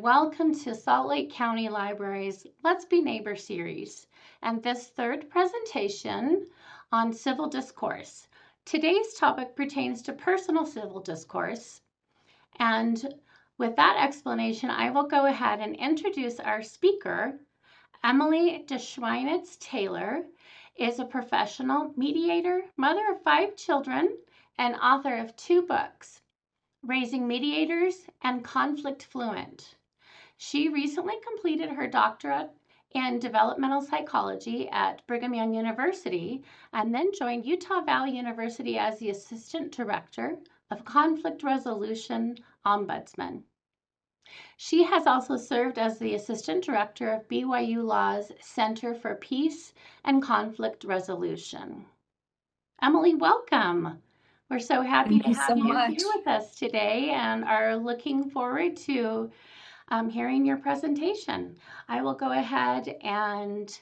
welcome to Salt Lake County Library's Let's Be Neighbor series and this third presentation on civil discourse. Today's topic pertains to personal civil discourse, and with that explanation, I will go ahead and introduce our speaker. Emily Schweinitz-Taylor is a professional mediator, mother of 5 children, and author of 2 books, Raising Mediators and Conflict Fluent. She recently completed her doctorate in developmental psychology at Brigham Young University and then joined Utah Valley University as the Assistant Director of Conflict Resolution Ombudsman. She has also served as the Assistant Director of BYU Law's Center for Peace and Conflict Resolution. Emily, welcome. We're so happy to have you here with us today and are looking forward to hearing your presentation. I will go ahead and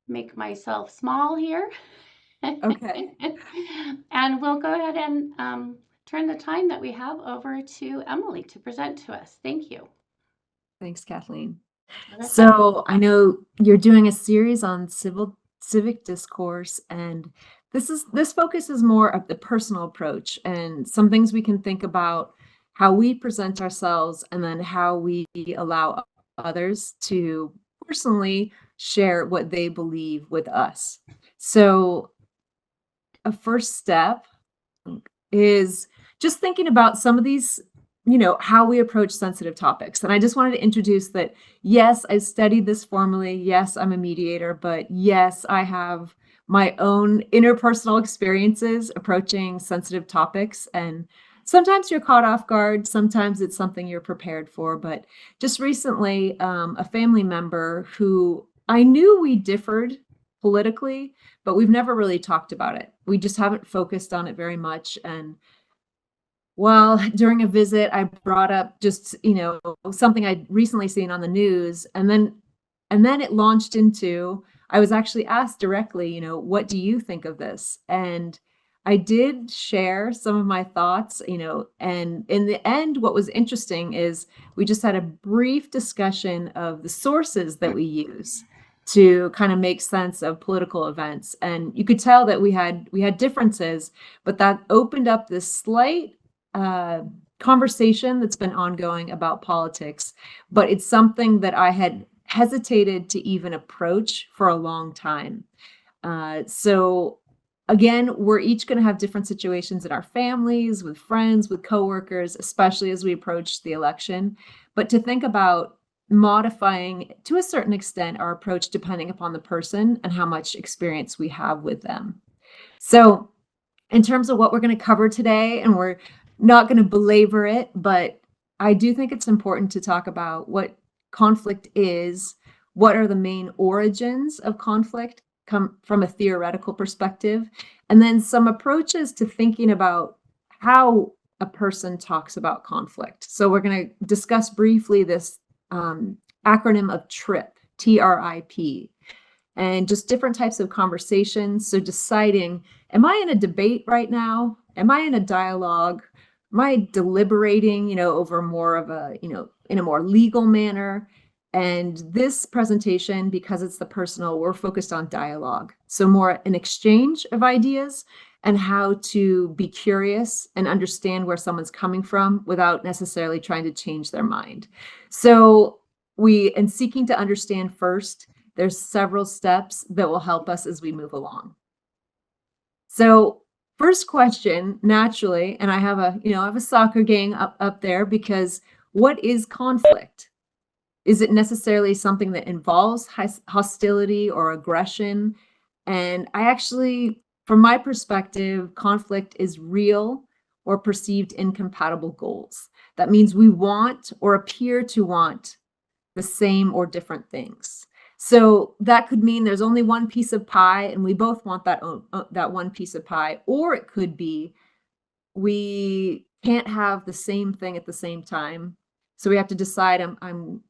make myself small here. Okay. And we'll go ahead and turn the time that we have over to Emily to present to us. Thank you. Thanks, Kathleen. So I know you're doing a series on civic discourse, and this focuses more of the personal approach and some things we can think about how we present ourselves and then how we allow others to personally share what they believe with us. So a first step is just thinking about some of these, how we approach sensitive topics. And I just wanted to introduce that, yes, I studied this formally. Yes, I'm a mediator, but yes, I have my own interpersonal experiences approaching sensitive topics. And sometimes you're caught off guard. Sometimes it's something you're prepared for. But just recently, a family member who I knew we differed politically, but we've never really talked about it. We just haven't focused on it very much. And well, during a visit, I brought up just, something I'd recently seen on the news. And then it launched into, I was actually asked directly, what do you think of this? And I did share some of my thoughts, and in the end, what was interesting is we just had a brief discussion of the sources that we use to kind of make sense of political events. And you could tell that we had differences, but that opened up this slight conversation that's been ongoing about politics, but it's something that I had hesitated to even approach for a long time. So again, we're each going to have different situations in our families, with friends, with coworkers, especially as we approach the election. But to think about modifying to a certain extent our approach depending upon the person and how much experience we have with them. So in terms of what we're going to cover today, and we're not going to belabor it, but I do think it's important to talk about what conflict is, what are the main origins of conflict come from a theoretical perspective, and then some approaches to thinking about how a person talks about conflict. So we're going to discuss briefly this acronym of TRIP, T-R-I-P, and just different types of conversations. So deciding, am I in a debate right now? Am I in a dialogue? Am I deliberating, over more of a, in a more legal manner? And this presentation, because it's the personal, we're focused on dialogue. So more an exchange of ideas and how to be curious and understand where someone's coming from without necessarily trying to change their mind. So in seeking to understand first, there's several steps that will help us as we move along. So first question, naturally, and I have a soccer gang up there, because what is conflict? Is it necessarily something that involves hostility or aggression? And I actually, from my perspective, conflict is real or perceived incompatible goals. That means we want or appear to want the same or different things. So that could mean there's only one piece of pie and we both want that one piece of pie, or it could be we can't have the same thing at the same time. So we have to decide, I'm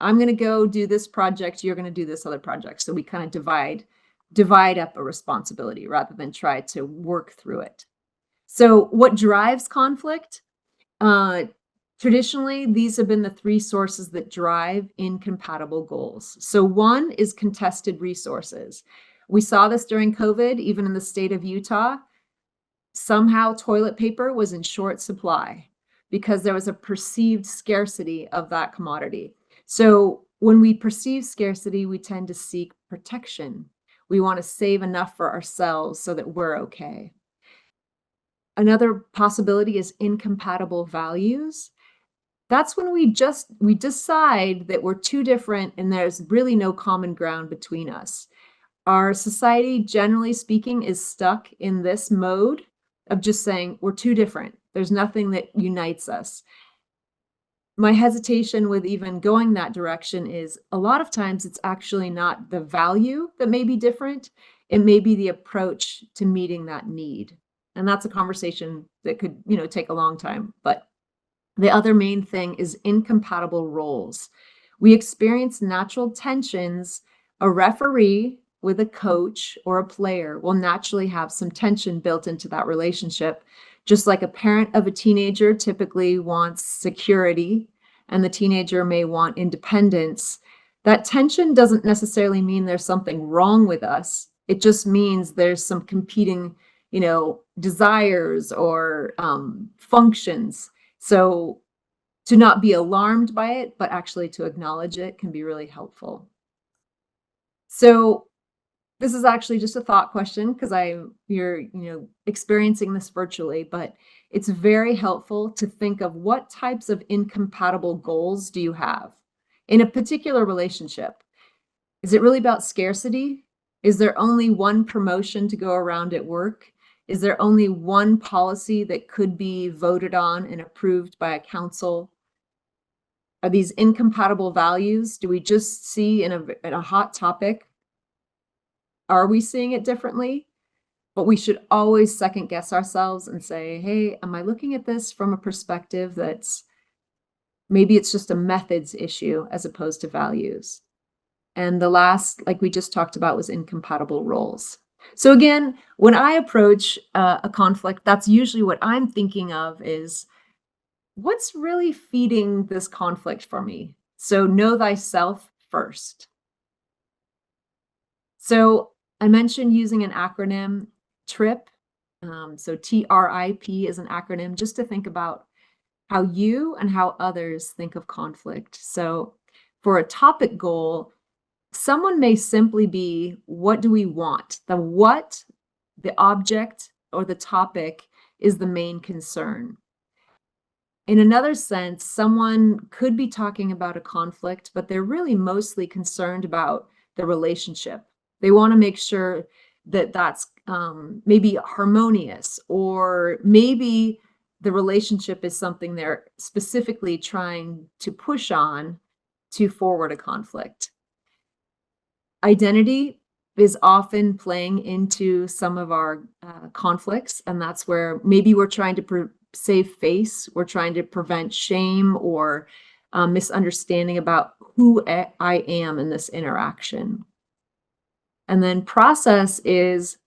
going to go do this project, you're going to do this other project. So we kind of divide up a responsibility rather than try to work through it. So what drives conflict? Traditionally, these have been the three sources that drive incompatible goals. So one is contested resources. We saw this during COVID, even in the state of Utah. Somehow toilet paper was in short supply because there was a perceived scarcity of that commodity. So when we perceive scarcity, we tend to seek protection. We want to save enough for ourselves so that we're okay. Another possibility is incompatible values. That's when we decide that we're too different and there's really no common ground between us. Our society, generally speaking, is stuck in this mode of just saying we're too different. There's nothing that unites us. My hesitation with even going that direction is a lot of times it's actually not the value that may be different. It may be the approach to meeting that need. And that's a conversation that could, take a long time. But the other main thing is incompatible roles. We experience natural tensions. A referee with a coach or a player will naturally have some tension built into that relationship. Just like a parent of a teenager typically wants security and the teenager may want independence, that tension doesn't necessarily mean there's something wrong with us. It just means there's some competing, desires or functions. So to not be alarmed by it, but actually to acknowledge it can be really helpful. So this is actually just a thought question because you're experiencing this virtually, but it's very helpful to think of what types of incompatible goals do you have in a particular relationship. Is it really about scarcity? Is there only one promotion to go around at work? Is there only one policy that could be voted on and approved by a council? Are these incompatible values? Do we just see in a hot topic? Are we seeing it differently? But we should always second guess ourselves and say, hey, am I looking at this from a perspective that's maybe it's just a methods issue as opposed to values? And the last, like we just talked about, was incompatible roles. So again, when I approach a conflict, that's usually what I'm thinking of is what's really feeding this conflict for me? So know thyself first. So I mentioned using an acronym, TRIP. So TRIP is an acronym just to think about how you and how others think of conflict. So for a topic goal, someone may simply be, what do we want? The what, the object, or the topic is the main concern. In another sense, someone could be talking about a conflict, but they're really mostly concerned about the relationship. They want to make sure that that's maybe harmonious, or maybe the relationship is something they're specifically trying to push on to forward a conflict. Identity is often playing into some of our conflicts, and that's where maybe we're trying to save face, we're trying to prevent shame or misunderstanding about who I am in this interaction. And then process is,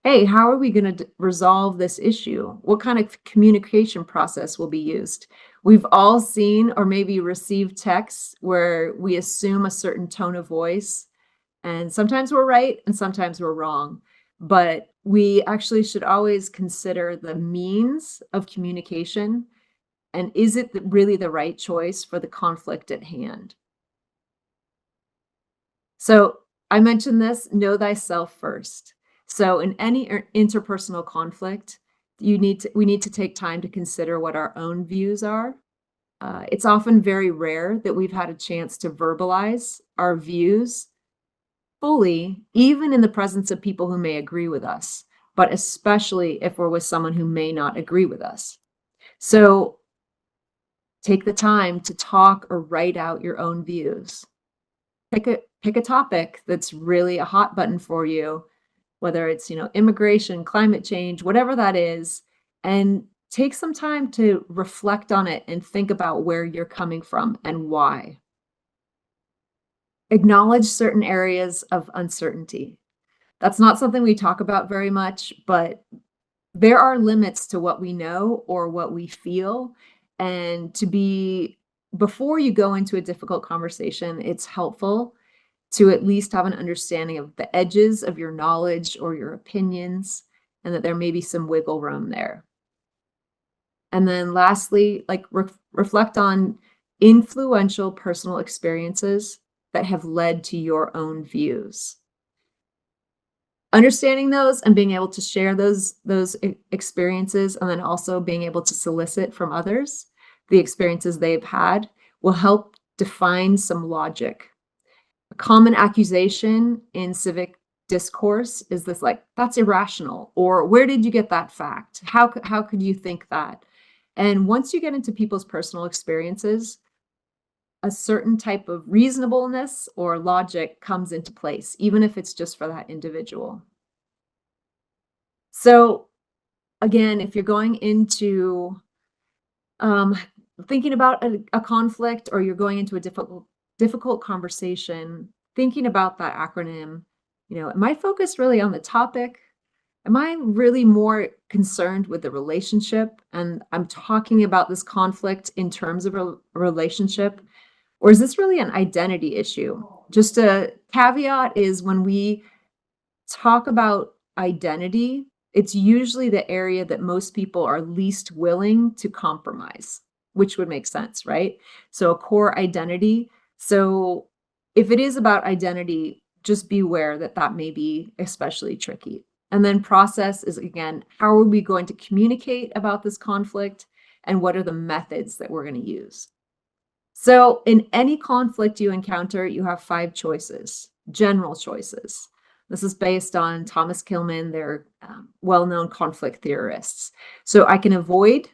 hey, how are we going to resolve this issue? What kind of communication process will be used? We've all seen or maybe received texts where we assume a certain tone of voice, and sometimes we're right and sometimes we're wrong. But we actually should always consider the means of communication and is it really the right choice for the conflict at hand? So I mentioned this, know thyself first. So in any interpersonal conflict, we need to take time to consider what our own views are. It's often very rare that we've had a chance to verbalize our views fully, even in the presence of people who may agree with us, but especially if we're with someone who may not agree with us. So take the time to talk or write out your own views. Pick a topic that's really a hot button for you, whether it's, immigration, climate change, whatever that is, and take some time to reflect on it and think about where you're coming from and why. Acknowledge certain areas of uncertainty. That's not something we talk about very much, but there are limits to what we know or what we feel. And before you go into a difficult conversation, it's helpful to at least have an understanding of the edges of your knowledge or your opinions, and that there may be some wiggle room there. And then lastly, like reflect on influential personal experiences that have led to your own views. Understanding those and being able to share those experiences, and then also being able to solicit from others the experiences they've had, will help define some logic. A common accusation in civic discourse is this, like, that's irrational, or where did you get that fact? How could you think that? And once you get into people's personal experiences, a certain type of reasonableness or logic comes into place, even if it's just for that individual. So again, if you're going into thinking about a conflict, or you're going into a difficult conversation, thinking about that acronym, am I focused really on the topic? Am I really more concerned with the relationship, and I'm talking about this conflict in terms of a relationship? Or is this really an identity issue? Just a caveat is, when we talk about identity, it's usually the area that most people are least willing to compromise, which would make sense, right? So a core identity. So if it is about identity, just beware that that may be especially tricky. And then process is, again, how are we going to communicate about this conflict, and what are the methods that we're going to use? So in any conflict you encounter, you have 5 choices, general choices. This is based on Thomas Kilmann. They're well-known conflict theorists. So I can avoid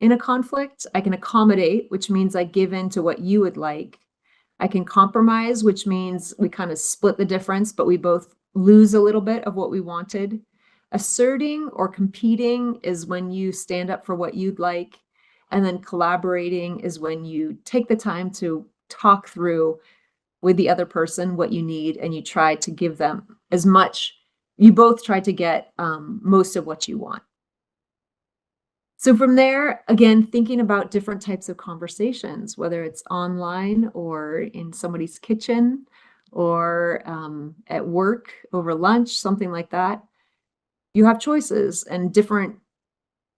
in a conflict. I can accommodate, which means I give in to what you would like. I can compromise, which means we kind of split the difference, but we both lose a little bit of what we wanted. Asserting or competing is when you stand up for what you'd like. And then collaborating is when you take the time to talk through with the other person what you need, and you try to give them as much. You both try to get most of what you want. So from there, again, thinking about different types of conversations, whether it's online or in somebody's kitchen, or at work over lunch, something like that. You have choices, and different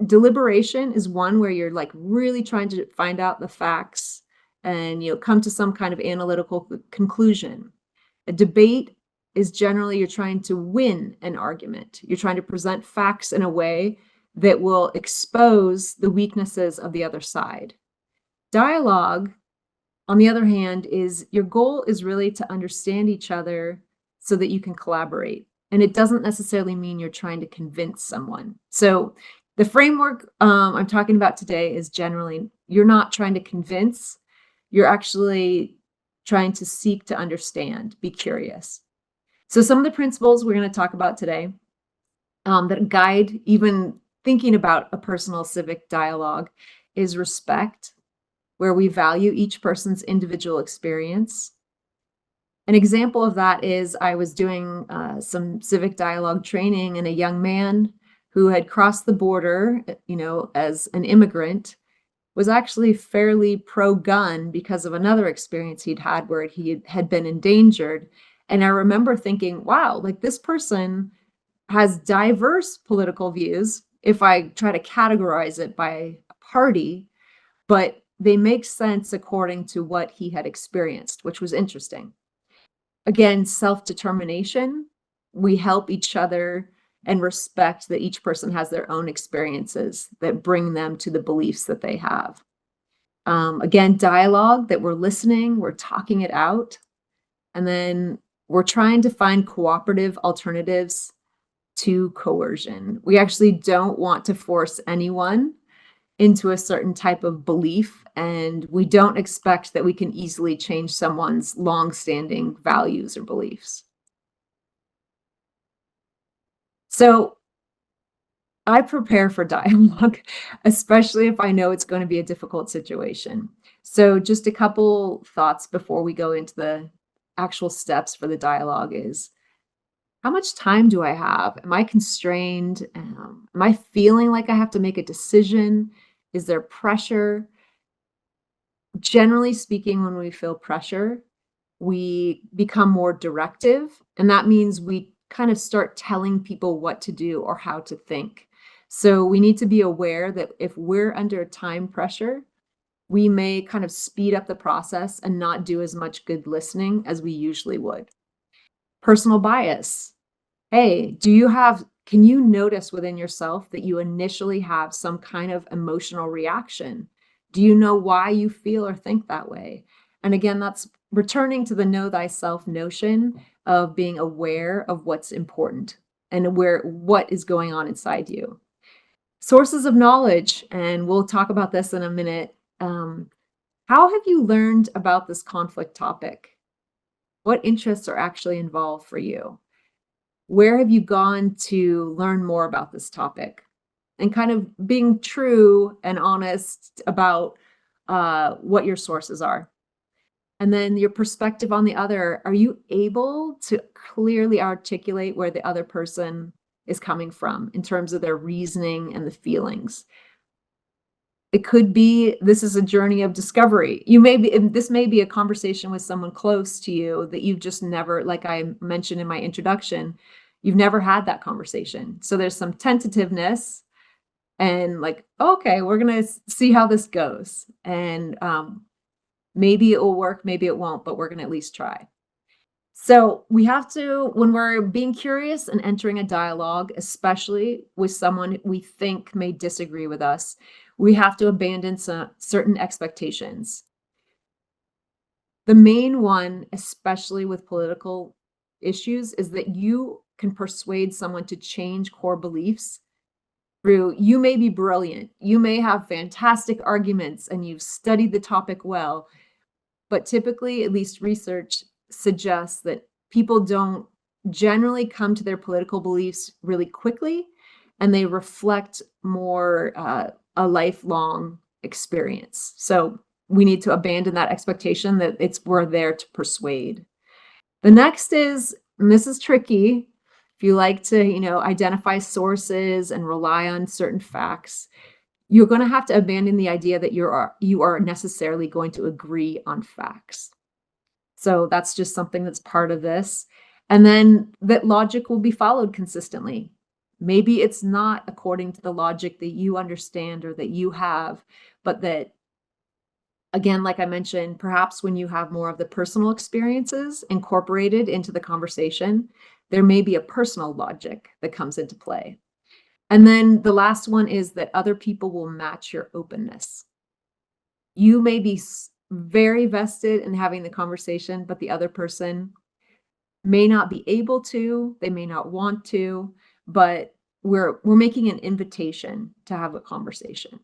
deliberation is one where you're like really trying to find out the facts and come to some kind of analytical conclusion. A debate is generally you're trying to win an argument. You're trying to present facts in a way that will expose the weaknesses of the other side. Dialogue, on the other hand, is your goal is really to understand each other so that you can collaborate. And it doesn't necessarily mean you're trying to convince someone. So the framework I'm talking about today is generally, you're not trying to convince, you're actually trying to seek to understand, be curious. So some of the principles we're going to talk about today that guide even thinking about a personal civic dialogue is respect, where we value each person's individual experience. An example of that is I was doing some civic dialogue training, and a young man who had crossed the border, as an immigrant, was actually fairly pro-gun because of another experience he'd had where he had been endangered. And I remember thinking, wow, like, this person has diverse political views if I try to categorize it by party, but they make sense according to what he had experienced, which was interesting. Again, self-determination. We help each other and respect that each person has their own experiences that bring them to the beliefs that they have. Again, dialogue, that we're listening, we're talking it out, and then we're trying to find cooperative alternatives to coercion. We actually don't want to force anyone into a certain type of belief, and we don't expect that we can easily change someone's long-standing values or beliefs. So I prepare for dialogue, especially if I know it's going to be a difficult situation. So just a couple thoughts before we go into the actual steps for the dialogue is, how much time do I have? Am I constrained? Am I feeling like I have to make a decision? Is there pressure? Generally speaking, when we feel pressure, we become more directive, and that means we kind of start telling people what to do or how to think. So we need to be aware that if we're under time pressure, we may kind of speed up the process and not do as much good listening as we usually would. Personal bias. Hey, can you notice within yourself that you initially have some kind of emotional reaction? Do you know why you feel or think that way? And again, that's returning to the know thyself notion of being aware of what's important and what is going on inside you. Sources of knowledge, and we'll talk about this in a minute. How have you learned about this conflict topic? What interests are actually involved for you? Where have you gone to learn more about this topic? And kind of being true and honest about what your sources are. And then your perspective on the other. Are you able to clearly articulate where the other person is coming from in terms of their reasoning and the feelings? It could be this is a journey of discovery. This may be a conversation with someone close to you that you've just never, like I mentioned in my introduction, you've never had that conversation. So there's some tentativeness and like, okay, we're going to see how this goes. And maybe it will work, maybe it won't, but we're going to at least try. So we have to, when we're being curious and entering a dialogue, especially with someone we think may disagree with us, we have to abandon certain expectations. The main one, especially with political issues, is that you can persuade someone to change core beliefs through, you may be brilliant, you may have fantastic arguments, and you've studied the topic well, but typically, at least research suggests that people don't generally come to their political beliefs really quickly, and they reflect more a lifelong experience. So we need to abandon that expectation that we're there to persuade. The next is, and this is tricky, if you like to, identify sources and rely on certain facts, you're going to have to abandon the idea that you are necessarily going to agree on facts. So that's just something that's part of this. And then that logic will be followed consistently. Maybe it's not according to the logic that you understand or that you have, but that, again, like I mentioned, perhaps when you have more of the personal experiences incorporated into the conversation, there may be a personal logic that comes into play. And then the last one is that other people will match your openness. You may be very vested in having the conversation, but the other person may not be able to, they may not want to, but we're making an invitation to have a conversation.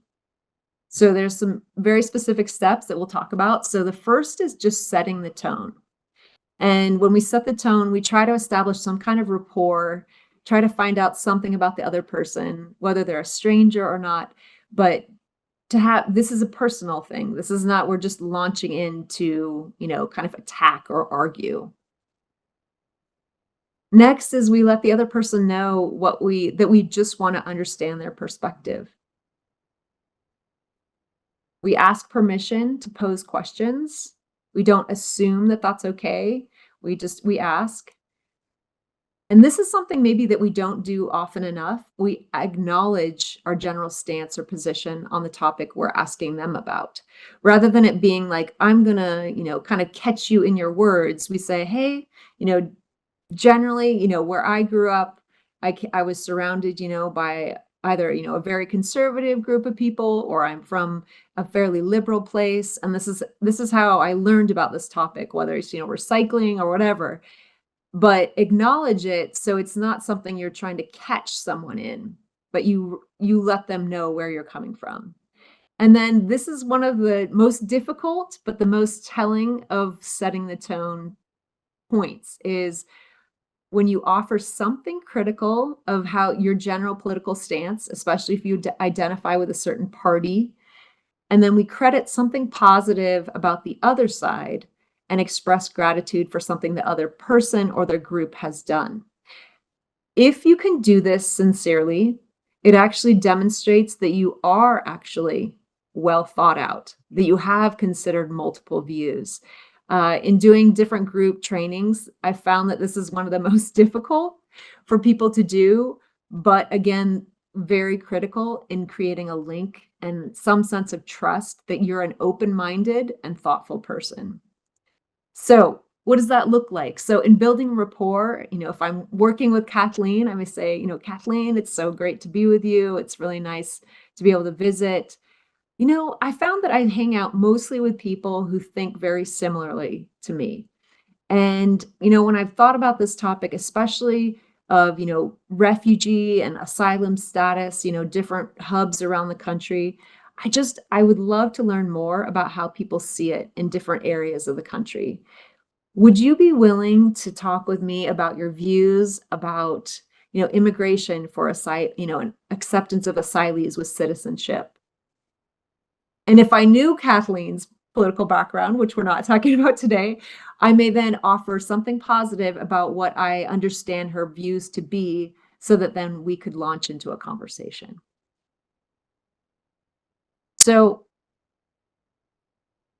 So there's some very specific steps that we'll talk about. So the first is just setting the tone. And when we set the tone, we try to establish some kind of rapport, try to find out something about the other person, whether they're a stranger or not. But this is a personal thing. This is not, we're just launching into, kind of attack or argue. Next is we let the other person know that we just want to understand their perspective. We ask permission to pose questions. We don't assume that that's okay. We ask. And this is something maybe that we don't do often enough. We acknowledge our general stance or position on the topic we're asking them about. Rather than it being like, I'm going to, kind of catch you in your words, we say, hey, generally, where I grew up, I was surrounded, by either, a very conservative group of people, or I'm from a fairly liberal place. And this is how I learned about this topic, whether it's, recycling or whatever. But acknowledge it so it's not something you're trying to catch someone in, but you let them know where you're coming from. And then this is one of the most difficult, but the most telling of setting the tone points is when you offer something critical of how your general political stance, especially if you identify with a certain party, and then we credit something positive about the other side and express gratitude for something the other person or their group has done. If you can do this sincerely, it actually demonstrates that you are actually well thought out, that you have considered multiple views. In doing different group trainings, I found that this is one of the most difficult for people to do, but again, very critical in creating a link and some sense of trust that you're an open-minded and thoughtful person. So what does that look like? So in building rapport, if I'm working with Kathleen, I may say, Kathleen, it's so great to be with you. It's really nice to be able to visit. I found that I hang out mostly with people who think very similarly to me. And, when I've thought about this topic, especially of, refugee and asylum status, different hubs around the country, I would love to learn more about how people see it in different areas of the country. Would you be willing to talk with me about your views about, immigration for an acceptance of asylees with citizenship? And if I knew Kathleen's political background, which we're not talking about today, I may then offer something positive about what I understand her views to be so that then we could launch into a conversation. So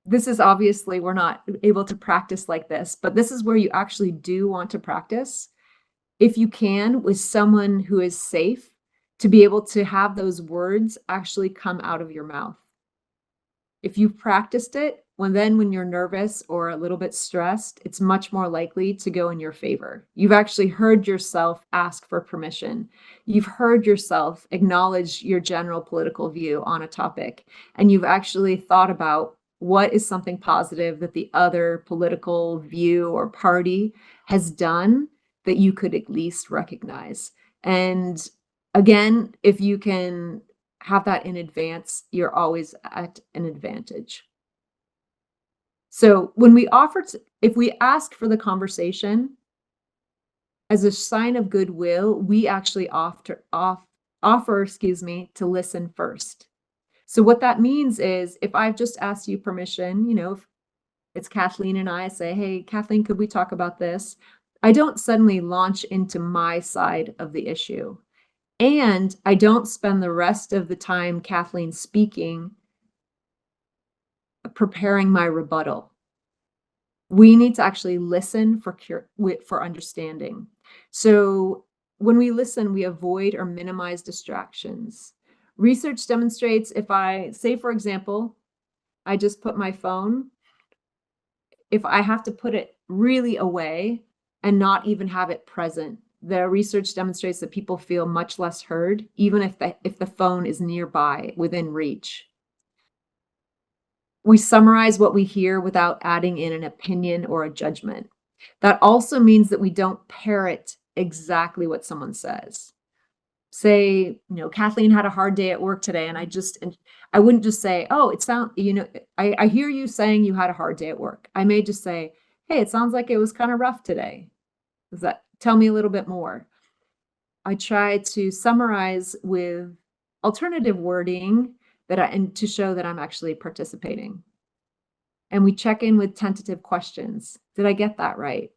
this is obviously, we're not able to practice like this, but this is where you actually do want to practice. If you can, with someone who is safe, to be able to have those words actually come out of your mouth. If you've practiced it, when you're nervous or a little bit stressed, it's much more likely to go in your favor. You've actually heard yourself ask for permission. You've heard yourself acknowledge your general political view on a topic, and you've actually thought about what is something positive that the other political view or party has done that you could at least recognize. And again, if you can have that in advance, you're always at an advantage. So if we ask for the conversation as a sign of goodwill, we actually offer, to listen first. So what that means is if I've just asked you permission, if it's Kathleen and I say, hey, Kathleen, could we talk about this? I don't suddenly launch into my side of the issue. And I don't spend the rest of the time Kathleen speaking preparing my rebuttal. We need to actually listen for understanding. So when we listen, we avoid or minimize distractions. Research demonstrates if I say, for example, I just put my phone, if I have to put it really away and not even have it present, the research demonstrates that people feel much less heard, even if the phone is nearby within reach. We summarize what we hear without adding in an opinion or a judgment. That also means that we don't parrot exactly what someone says. Say, Kathleen had a hard day at work today, and I wouldn't just say, oh, I hear you saying you had a hard day at work. I may just say, hey, it sounds like it was kind of rough today. Does that tell me a little bit more? I try to summarize with alternative wording and to show that I'm actually participating. And we check in with tentative questions. Did I get that right?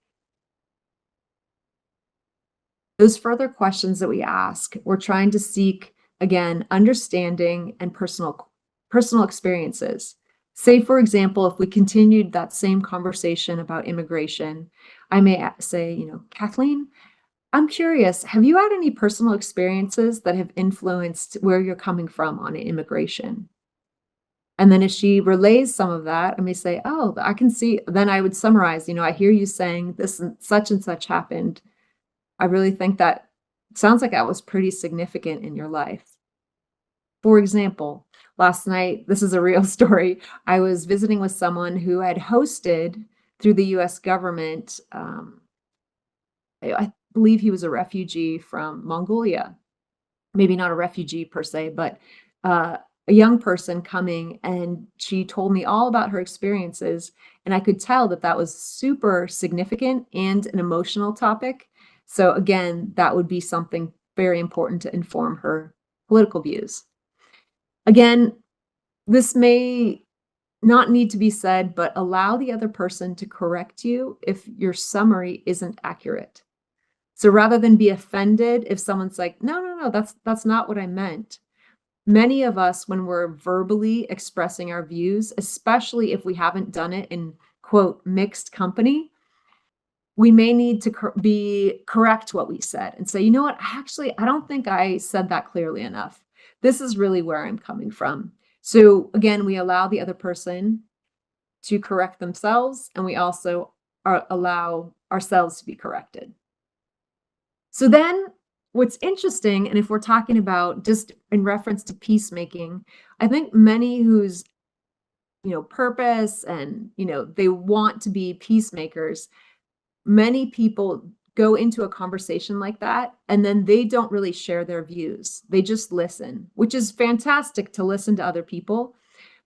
Those further questions that we ask, we're trying to seek, again, understanding and personal experiences. Say, for example, if we continued that same conversation about immigration, I may say, Kathleen, I'm curious, have you had any personal experiences that have influenced where you're coming from on immigration? And then if she relays some of that, I may say, oh, I can see, then I would summarize, I hear you saying this and such happened. I really think that sounds like that was pretty significant in your life. For example, last night, this is a real story. I was visiting with someone who had hosted through the US government. I believe he was a refugee from Mongolia. Maybe not a refugee per se, but a young person coming, and she told me all about her experiences. And I could tell that that was super significant and an emotional topic. So again, that would be something very important to inform her political views. Again, this may not need to be said, but allow the other person to correct you if your summary isn't accurate. So rather than be offended if someone's like, no, that's not what I meant. Many of us, when we're verbally expressing our views, especially if we haven't done it in quote mixed company, we may need to be correct what we said and say, you know what, I don't think I said that clearly enough. This is really where I'm coming from. So again, we allow the other person to correct themselves, and we also allow ourselves to be corrected. So then what's interesting, and if we're talking about just in reference to peacemaking, I think many whose purpose and they want to be peacemakers, many people go into a conversation like that and then they don't really share their views. They just listen, which is fantastic to listen to other people,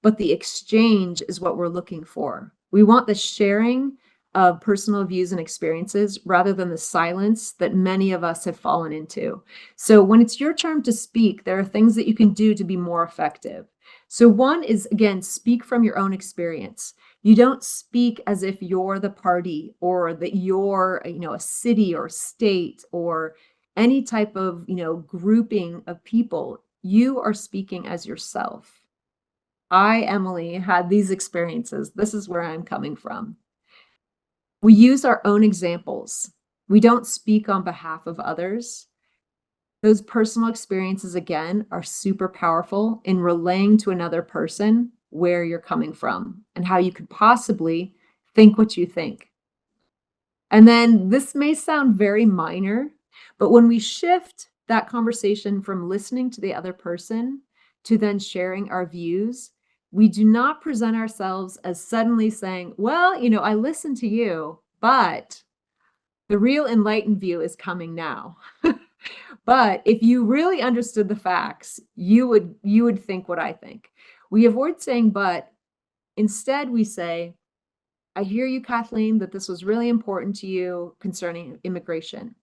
but the exchange is what we're looking for. We want the sharing of personal views and experiences rather than the silence that many of us have fallen into. So when it's your turn to speak, there are things that you can do to be more effective. So one is, again, speak from your own experience. You don't speak as if you're the party or that you're, a city or state or any type of, grouping of people. You are speaking as yourself. I, Emily, had these experiences. This is where I'm coming from. We use our own examples. We don't speak on behalf of others. Those personal experiences, again, are super powerful in relaying to another person where you're coming from and how you could possibly think what you think. And then this may sound very minor, but when we shift that conversation from listening to the other person to then sharing our views, we do not present ourselves as suddenly saying, well, I listened to you, but the real enlightened view is coming now. But if you really understood the facts, you would think what I think. We avoid saying but. Instead, we say, I hear you, Kathleen, that this was really important to you concerning immigration.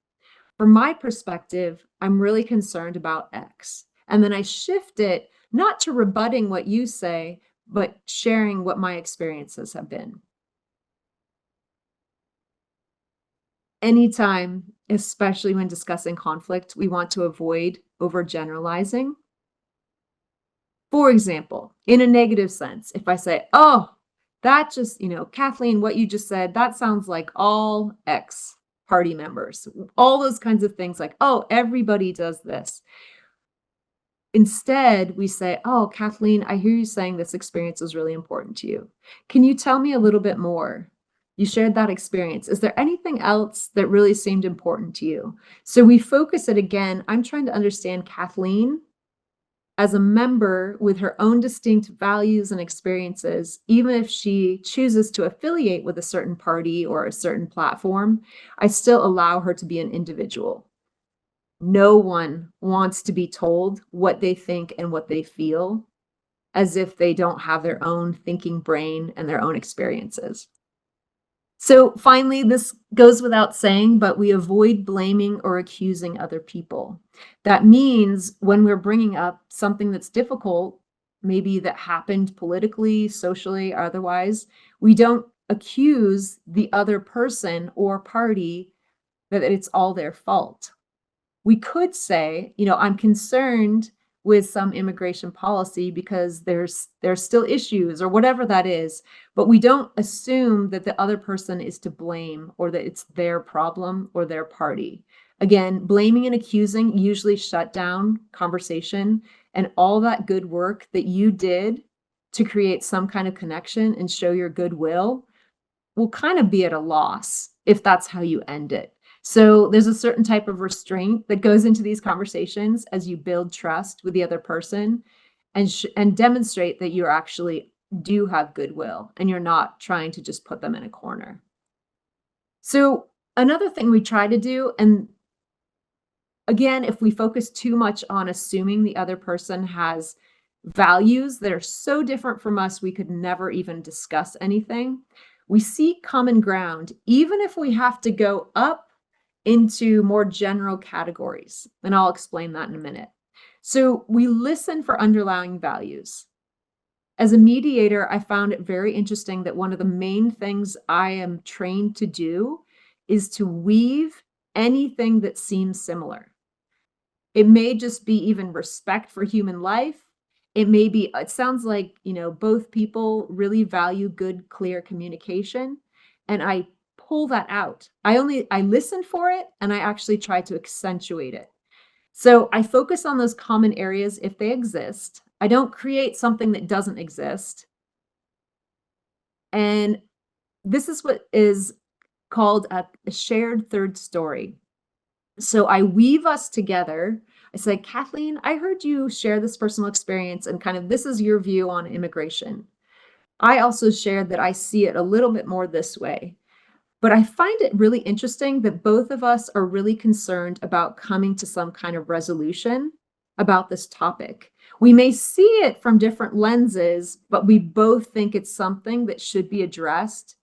From my perspective, I'm really concerned about X. And then I shift it not to rebutting what you say, but sharing what my experiences have been. Anytime, especially when discussing conflict, we want to avoid overgeneralizing. For example, in a negative sense, if I say, oh, that just, Kathleen, what you just said, that sounds like all X party members, all those kinds of things like, oh, everybody does this. Instead, we say, oh, Kathleen, I hear you saying this experience is really important to you. Can you tell me a little bit more? You shared that experience. Is there anything else that really seemed important to you? So we focus it again. I'm trying to understand Kathleen as a member with her own distinct values and experiences. Even if she chooses to affiliate with a certain party or a certain platform, I still allow her to be an individual. No one wants to be told what they think and what they feel as if they don't have their own thinking brain and their own experiences. So finally, this goes without saying, but we avoid blaming or accusing other people. That means when we're bringing up something that's difficult, maybe that happened politically, socially, or otherwise, we don't accuse the other person or party that it's all their fault. We could say, I'm concerned with some immigration policy because there's still issues or whatever that is, but we don't assume that the other person is to blame or that it's their problem or their party. Again, blaming and accusing usually shut down conversation, and all that good work that you did to create some kind of connection and show your goodwill will kind of be at a loss if that's how you end it. So there's a certain type of restraint that goes into these conversations as you build trust with the other person and demonstrate that you actually do have goodwill and you're not trying to just put them in a corner. So another thing we try to do, and again, if we focus too much on assuming the other person has values that are so different from us, we could never even discuss anything. We seek common ground, even if we have to go up into more general categories. And I'll explain that in a minute. So we listen for underlying values. As a mediator, I found it very interesting that one of the main things I am trained to do is to weave anything that seems similar. It may just be even respect for human life It sounds like, both people really value good, clear communication. And I pull that out. I listen for it and I actually try to accentuate it. So I focus on those common areas if they exist. I don't create something that doesn't exist. And this is what is called a shared third story. So I weave us together. I say, Kathleen, I heard you share this personal experience and kind of this is your view on immigration. I also shared that I see it a little bit more this way. But I find it really interesting that both of us are really concerned about coming to some kind of resolution about this topic. We may see it from different lenses, but we both think it's something that should be addressed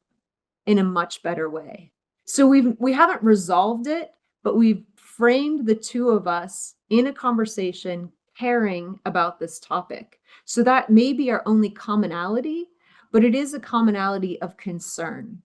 in a much better way. So we haven't resolved it, but we've framed the two of us in a conversation caring about this topic. So that may be our only commonality, but it is a commonality of concern.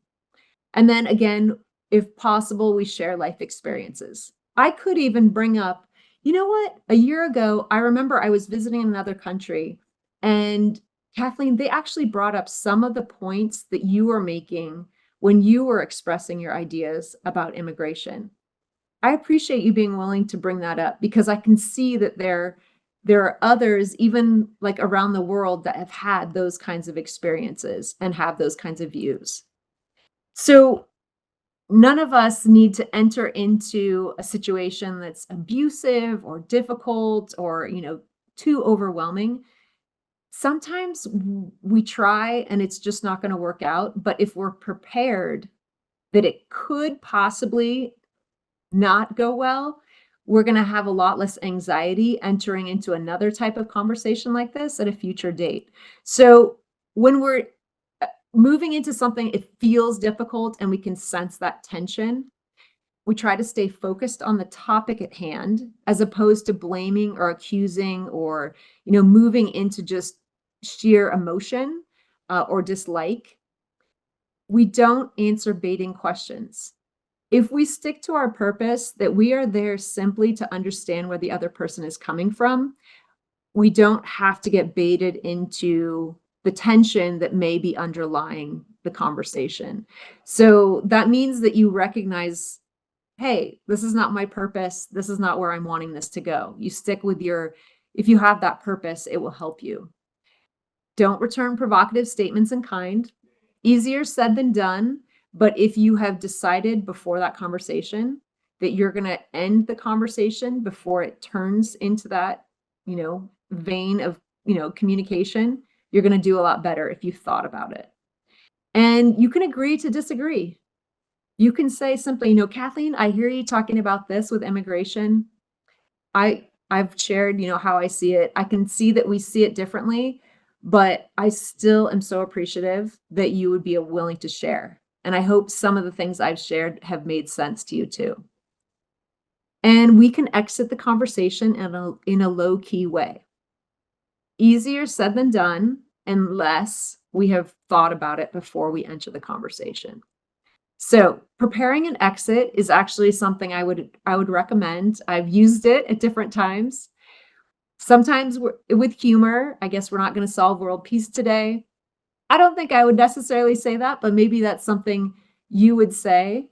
And then again, if possible, we share life experiences. I could even bring up, you know what? A year ago, I remember I was visiting another country and Kathleen, they actually brought up some of the points that you were making when you were expressing your ideas about immigration. I appreciate you being willing to bring that up because I can see that there are others, even like around the world, that have had those kinds of experiences and have those kinds of views. So none of us need to enter into a situation that's abusive or difficult or, too overwhelming. Sometimes we try and it's just not going to work out. But if we're prepared that it could possibly not go well, we're going to have a lot less anxiety entering into another type of conversation like this at a future date. So when we're moving into something, it feels difficult and we can sense that tension. We try to stay focused on the topic at hand as opposed to blaming or accusing or, moving into just sheer emotion or dislike. We don't answer baiting questions. If we stick to our purpose, that we are there simply to understand where the other person is coming from, we don't have to get baited into the tension that may be underlying the conversation. So that means that you recognize, hey, this is not my purpose. This is not where I'm wanting this to go. You stick with if you have that purpose, it will help you. Don't return provocative statements in kind. Easier said than done. But if you have decided before that conversation that you're going to end the conversation before it turns into that, vein of, communication, you're going to do a lot better if you thought about it. And you can agree to disagree. You can say simply, Kathleen, I hear you talking about this with immigration. I've shared, how I see it. I can see that we see it differently, but I still am so appreciative that you would be willing to share. And I hope some of the things I've shared have made sense to you too. And we can exit the conversation in a low-key way. Easier said than done, unless we have thought about it before we enter the conversation. So preparing an exit is actually something I would recommend. I've used it at different times. Sometimes with humor. I guess we're not going to solve world peace today. I don't think I would necessarily say that, but maybe that's something you would say.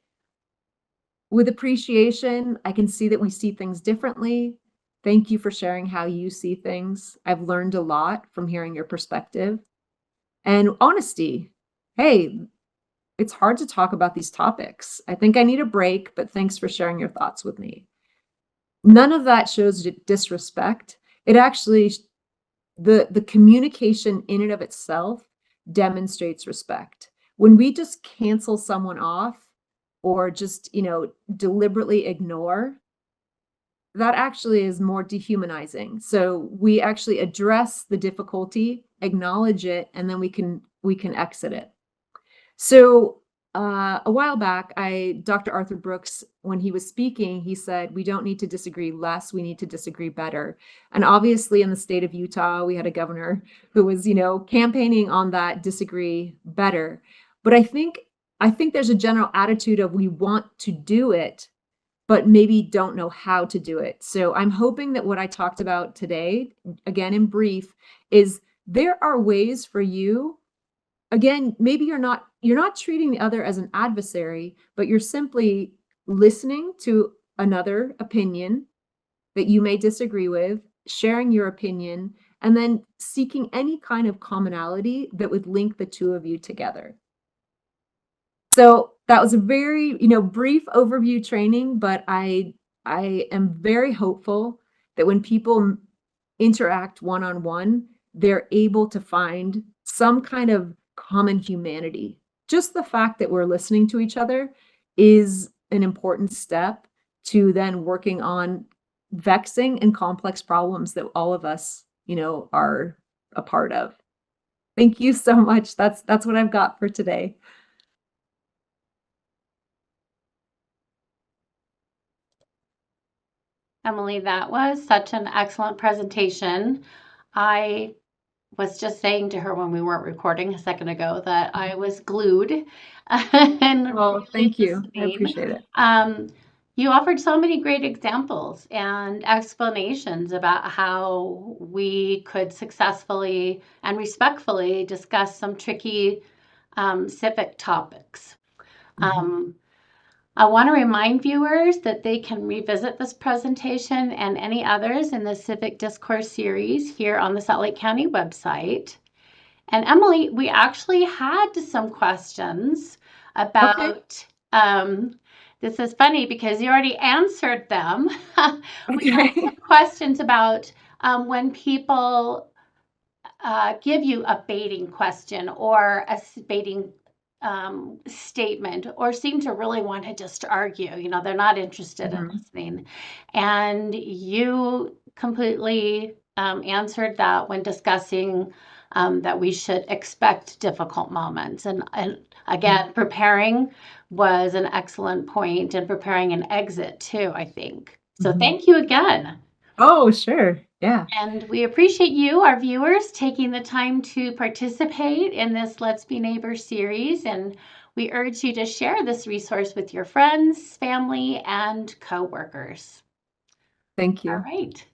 With appreciation, I can see that we see things differently. Thank you for sharing how you see things. I've learned a lot from hearing your perspective. And honesty. Hey, it's hard to talk about these topics. I think I need a break, but thanks for sharing your thoughts with me. None of that shows disrespect. It actually, the communication in and of itself demonstrates respect. When we just cancel someone off or just, deliberately ignore, that actually is more dehumanizing. So we actually address the difficulty, acknowledge it, and then we can exit it. So a while back, Dr. Arthur Brooks, when he was speaking, he said, we don't need to disagree less, we need to disagree better. And obviously in the state of Utah, we had a governor who was, campaigning on that disagree better. But I think there's a general attitude of we want to do it, but maybe don't know how to do it. So I'm hoping that what I talked about today, again in brief, is there are ways for you. Again, maybe you're not treating the other as an adversary, but you're simply listening to another opinion that you may disagree with, sharing your opinion, and then seeking any kind of commonality that would link the two of you together. So that was a very, brief overview training, but I am very hopeful that when people interact one-on-one, they're able to find some kind of common humanity. Just the fact that we're listening to each other is an important step to then working on vexing and complex problems that all of us, are a part of. Thank you so much. That's what I've got for today. Emily, that was such an excellent presentation. I was just saying to her when we weren't recording a second ago that I was glued and Well, really thank you. I listening. appreciate it. You offered so many great examples and explanations about how we could successfully and respectfully discuss some tricky civic topics. Um, I want to remind viewers that they can revisit this presentation and any others in the Civic Discourse series here on the Salt Lake County website. And Emily, we actually had some questions Okay. about, this is funny because you already answered them. We had some Okay. questions about when people give you a baiting question or a baiting statement or seem to really want to just argue. They're not interested in Mhm. listening. And you completely answered that when discussing that we should expect difficult moments. And again, preparing was an excellent point, and preparing an exit too, I think. So Mhm. thank you again. Oh, sure. Yeah. And we appreciate you, our viewers, taking the time to participate in this Let's Be Neighbors series. And we urge you to share this resource with your friends, family, and coworkers. Thank All you. right.